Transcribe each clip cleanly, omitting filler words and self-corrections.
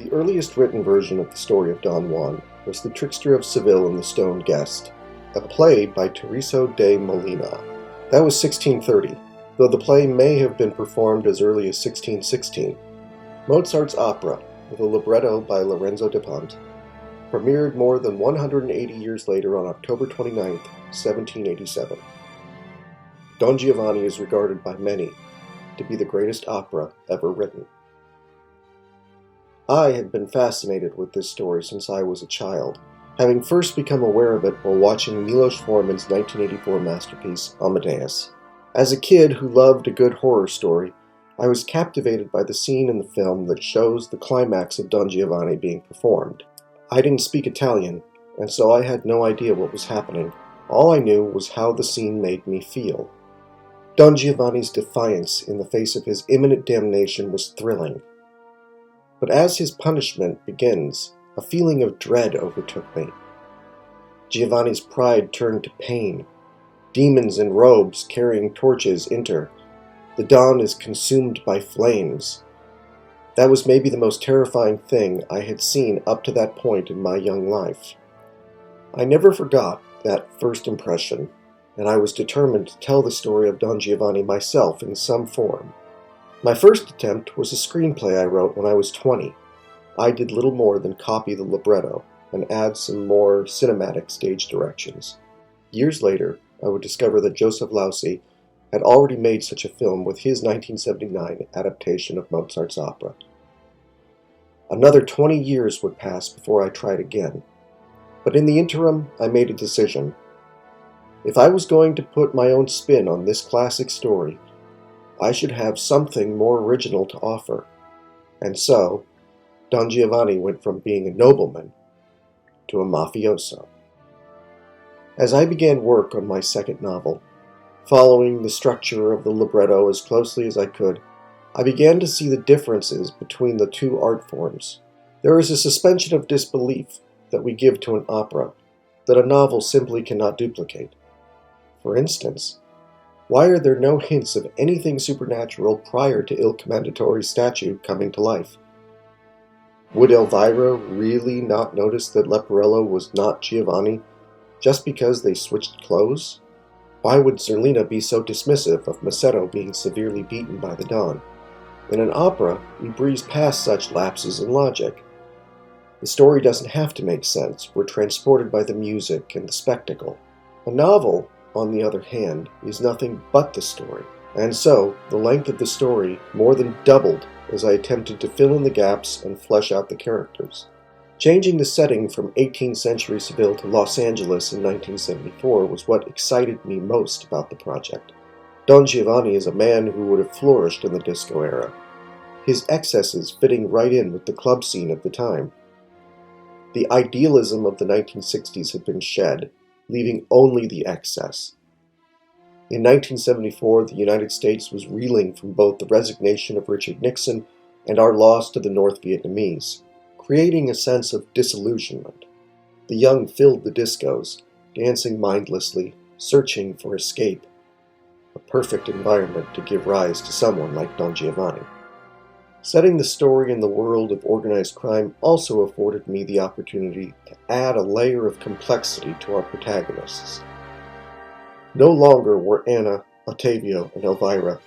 The earliest written version of the story of Don Juan was The Trickster of Seville and the Stone Guest, a play by Teresa de Molina. That was 1630, though the play may have been performed as early as 1616. Mozart's opera, with a libretto by Lorenzo da Ponte, premiered more than 180 years later on October 29, 1787. Don Giovanni is regarded by many to be the greatest opera ever written. I had been fascinated with this story since I was a child, having first become aware of it while watching Milos Forman's 1984 masterpiece, Amadeus. As a kid who loved a good horror story, I was captivated by the scene in the film that shows the climax of Don Giovanni being performed. I didn't speak Italian, and so I had no idea what was happening. All I knew was how the scene made me feel. Don Giovanni's defiance in the face of his imminent damnation was thrilling. But as his punishment begins, a feeling of dread overtook me. Giovanni's pride turned to pain. Demons in robes carrying torches enter. The Don is consumed by flames. That was maybe the most terrifying thing I had seen up to that point in my young life. I never forgot that first impression, and I was determined to tell the story of Don Giovanni myself in some form. My first attempt was a screenplay I wrote when I was 20. I did little more than copy the libretto and add some more cinematic stage directions. Years later, I would discover that Joseph Losey had already made such a film with his 1979 adaptation of Mozart's opera. Another 20 years would pass before I tried again. But in the interim, I made a decision. If I was going to put my own spin on this classic story, I should have something more original to offer. And so, Don Giovanni went from being a nobleman to a mafioso. As I began work on my second novel, following the structure of the libretto as closely as I could, I began to see the differences between the two art forms. There is a suspension of disbelief that we give to an opera that a novel simply cannot duplicate. For instance, why are there no hints of anything supernatural prior to Il Commendatore's statue coming to life? Would Elvira really not notice that Leporello was not Giovanni just because they switched clothes? Why would Zerlina be so dismissive of Masetto being severely beaten by the Don? In an opera, we breeze past such lapses in logic. The story doesn't have to make sense. We're transported by the music and the spectacle. A novel, on the other hand, is nothing but the story. And so, the length of the story more than doubled as I attempted to fill in the gaps and flesh out the characters. Changing the setting from 18th century Seville to Los Angeles in 1974 was what excited me most about the project. Don Giovanni is a man who would have flourished in the disco era, his excesses fitting right in with the club scene of the time. The idealism of the 1960s had been shed, leaving only the excess. In 1974, the United States was reeling from both the resignation of Richard Nixon and our loss to the North Vietnamese, creating a sense of disillusionment. The young filled the discos, dancing mindlessly, searching for escape, a perfect environment to give rise to someone like Don Giovanni. Setting the story in the world of organized crime also afforded me the opportunity to add a layer of complexity to our protagonists. No longer were Anna, Ottavio, and Elvira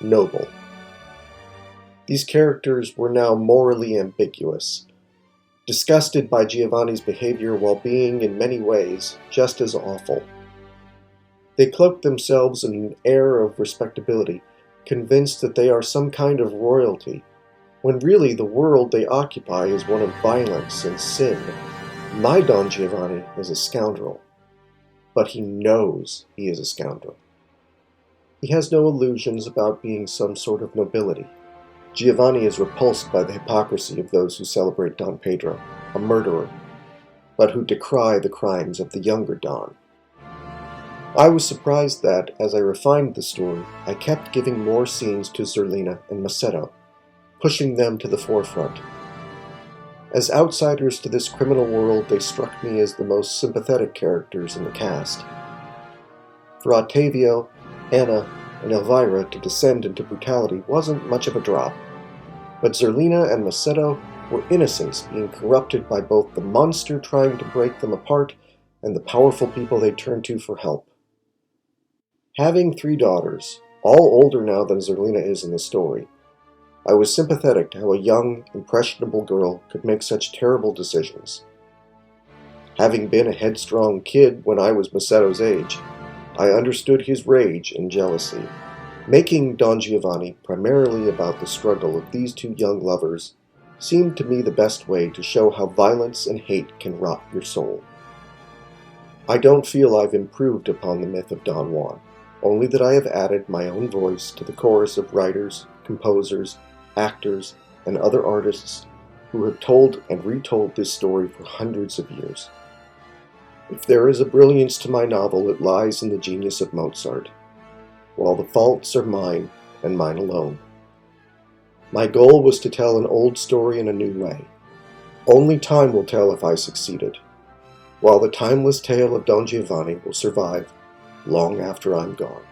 noble. These characters were now morally ambiguous, disgusted by Giovanni's behavior while being, in many ways, just as awful. They cloak themselves in an air of respectability, convinced that they are some kind of royalty, when really the world they occupy is one of violence and sin. My Don Giovanni is a scoundrel, but he knows he is a scoundrel. He has no illusions about being some sort of nobility. Giovanni is repulsed by the hypocrisy of those who celebrate Don Pedro, a murderer, but who decry the crimes of the younger Don. I was surprised that, as I refined the story, I kept giving more scenes to Zerlina and Masetto, pushing them to the forefront. As outsiders to this criminal world, they struck me as the most sympathetic characters in the cast. For Ottavio, Anna, and Elvira to descend into brutality wasn't much of a drop, but Zerlina and Masetto were innocents being corrupted by both the monster trying to break them apart and the powerful people they turned to for help. Having 3 daughters, all older now than Zerlina is in the story, I was sympathetic to how a young, impressionable girl could make such terrible decisions. Having been a headstrong kid when I was Macetto's age, I understood his rage and jealousy. Making Don Giovanni primarily about the struggle of these 2 young lovers seemed to me the best way to show how violence and hate can rot your soul. I don't feel I've improved upon the myth of Don Juan, only that I have added my own voice to the chorus of writers, composers, actors, and other artists who have told and retold this story for hundreds of years. If there is a brilliance to my novel, it lies in the genius of Mozart, while the faults are mine and mine alone. My goal was to tell an old story in a new way. Only time will tell if I succeeded, while the timeless tale of Don Giovanni will survive long after I'm gone.